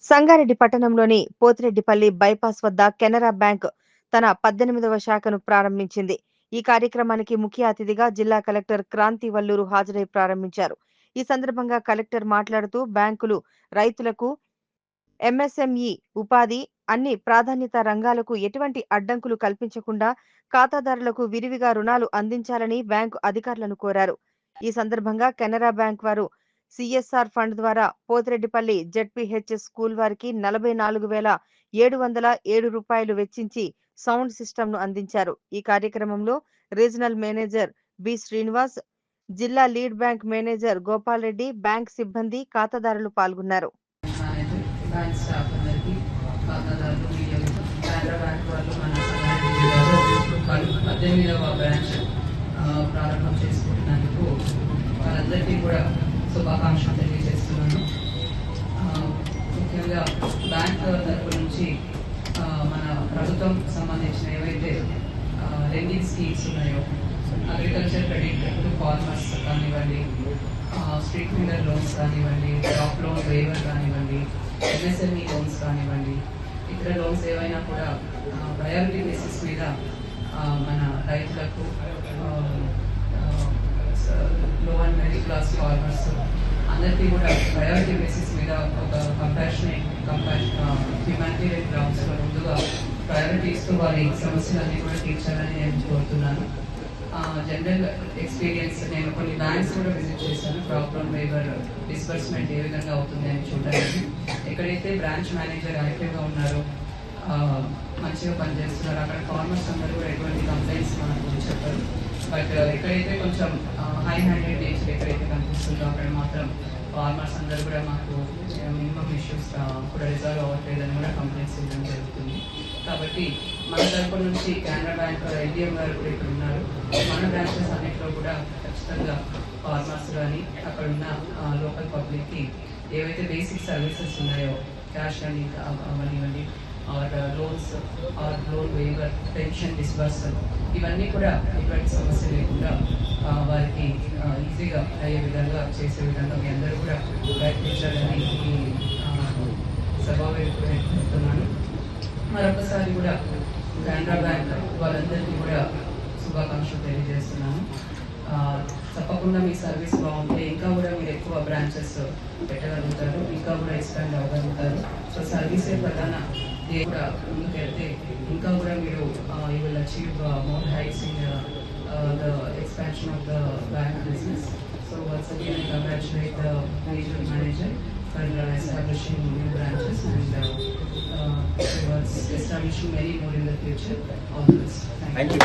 సంగారెడ్డి పట్టణంలోని పోతిరెడ్డిపల్లి బైపాస్ వద్ద కెనరా బ్యాంక్ తన 18వ శాఖను ప్రారంభించింది. ఈ కార్యక్రమానికి ముఖ్య అతిథిగా జిల్లా కలెక్టర్ క్రాంతి వల్లూరు హాజరై ప్రారంభించారు. ఈ సందర్భంగా కలెక్టర్ మాట్లాడుతూ బ్యాంకులు రైతులకు, ఎంఎస్ఎంఈ, ఉపాధి, అన్ని ప్రాధాన్యత రంగాలకు ఎటువంటి అడ్డంకులు కల్పించకుండా ఖాతాదారులకు విరివిగా రుణాలు అందించాలని బ్యాంకు అధికారులను కోరారు. ఈ సందర్భంగా కెనరా బ్యాంక్ వారు సిఎస్ఆర్ ఫండ్ ద్వారా పోతిరెడ్డిపల్లి జెడ్పీహెచ్ఎస్ స్కూల్ వారికి 44,707 రూపాయలు వెచ్చించి సౌండ్ సిస్టమ్ను అందించారు. ఈ కార్యక్రమంలో రీజనల్ మేనేజర్ బి శ్రీనివాస్, జిల్లా lead bank manager Gopal Reddy, bank సిబ్బంది, ఖాతాదారులు పాల్గొన్నారు. బ్యాంక్ స్టాఫ్ అందరికీ, ఖాతాదారులు, కెనరా బ్యాంక్ వాళ్ళు మన సంగారెడ్డి జిల్లాలో 18వ బ్రాంచ్ ప్రారంభం చేసుకుంటున్నందుకు వాళ్ళందరికీ కూడా శుభాకాంక్షలు తెలియజేస్తున్నాను. ముఖ్యంగా బ్యాంక్ తరపు నుంచి మన ప్రభుత్వం సంబంధించిన ఏవైతే లెండింగ్ స్కీమ్స్ ఉన్నాయో, అగ్రికల్చర్ క్రెడిట్ టు ఫార్మర్స్ కానివ్వండి, స్ట్రీట్ ఫింగర్ లోన్స్ కానివ్వండి, డ్రాప్ లోన్ వేవర్ కానివ్వండి, ఎంఎస్ఎంఈ లోన్స్ కానివ్వండి, ఇతర లోన్స్ ఏవైనా కూడా ప్రయారిటీ బేసిస్ మీద మన రైతులకు, లో అండ్ మిడిల్ క్లాస్ ఫార్మర్స్ అందరికీ కూడా ప్రయారిటీ బేసిస్ మీద ఒక హ్యూమానిటేరియన్ గ్రౌండ్స్లో ముందుగా ప్రయారిటీ ఇస్తూ వారి సమస్యలన్నీ కూడా తీర్చాలని నేను కోరుతున్నాను. జనరల్ ఎక్స్పీరియన్స్, నేను కొన్ని బ్యాంక్స్ కూడా విజిట్ చేశాను. క్రాప్ లోన్ వేవర్ డిస్బర్స్మెంట్ ఏ విధంగా అవుతుంది అని చూడడానికి. ఎక్కడైతే బ్రాంచ్ మేనేజర్ యాక్టివ్గా ఉన్నారో, మంచిగా పనిచేస్తున్నారు, అక్కడ ఫార్మర్స్ అందరూ కూడా ఎటువంటి కంప్లైంట్స్ మనకు చెప్పారు. బట్ ఎక్కడైతే కొంచెం హై హ్యాండెడ్ నేచర్ ఎక్కడైతే కనిపిస్తుందో అక్కడ మాత్రం ఫార్మర్స్ అందరూ కూడా మాకు మినిమం ఇష్యూస్ కూడా రిజాల్వ్ అవ్వట్లేదని కూడా కంప్లైంట్స్ ఇవ్వడం జరుగుతుంది. కాబట్టి మన తరపు నుంచి కెనరా బ్యాంక్ ఎల్డిఎం గారు కూడా ఇక్కడ ఉన్నారు. మన బ్రాంచెస్ అన్నింటిలో కూడా ఖచ్చితంగా ఫార్మర్స్ కానీ అక్కడ ఉన్న లోకల్ పబ్లిక్కి ఏవైతే బేసిక్ సర్వీసెస్ ఉన్నాయో, క్యాష్ కానీ అవనివ్వండి, or loans, or loan waiver, pension disbursal, ఇవన్నీ కూడా ఎటువంటి సమస్య లేకుండా వారికి ఈజీగా అయ్యే విధంగా చేసే విధంగా మీ అందరూ కూడా ప్రయత్నించాలని ఈ సభావేదికగా చెప్తున్నాను. మరొకసారి కూడా కెనరా బ్యాంక్ వాళ్ళందరికీ కూడా శుభాకాంక్షలు తెలియజేస్తున్నాను. తప్పకుండా మీ సర్వీస్ బాగుంటే ఇంకా కూడా మీరు ఎక్కువ బ్రాంచెస్ పెట్టగలుగుతారు, ఇంకా కూడా ఎక్స్పాండ్ అవ్వగలుగుతారు. సో సర్వీసే ప్రధాన కూడా ముందుకెళ్తే ఇంకా కూడా మీరు you will achieve more heights in the expansion of the bank business. So once again I congratulate the regional manager for establishing new branches and towards establishing many more in the future. All the best. Thank you.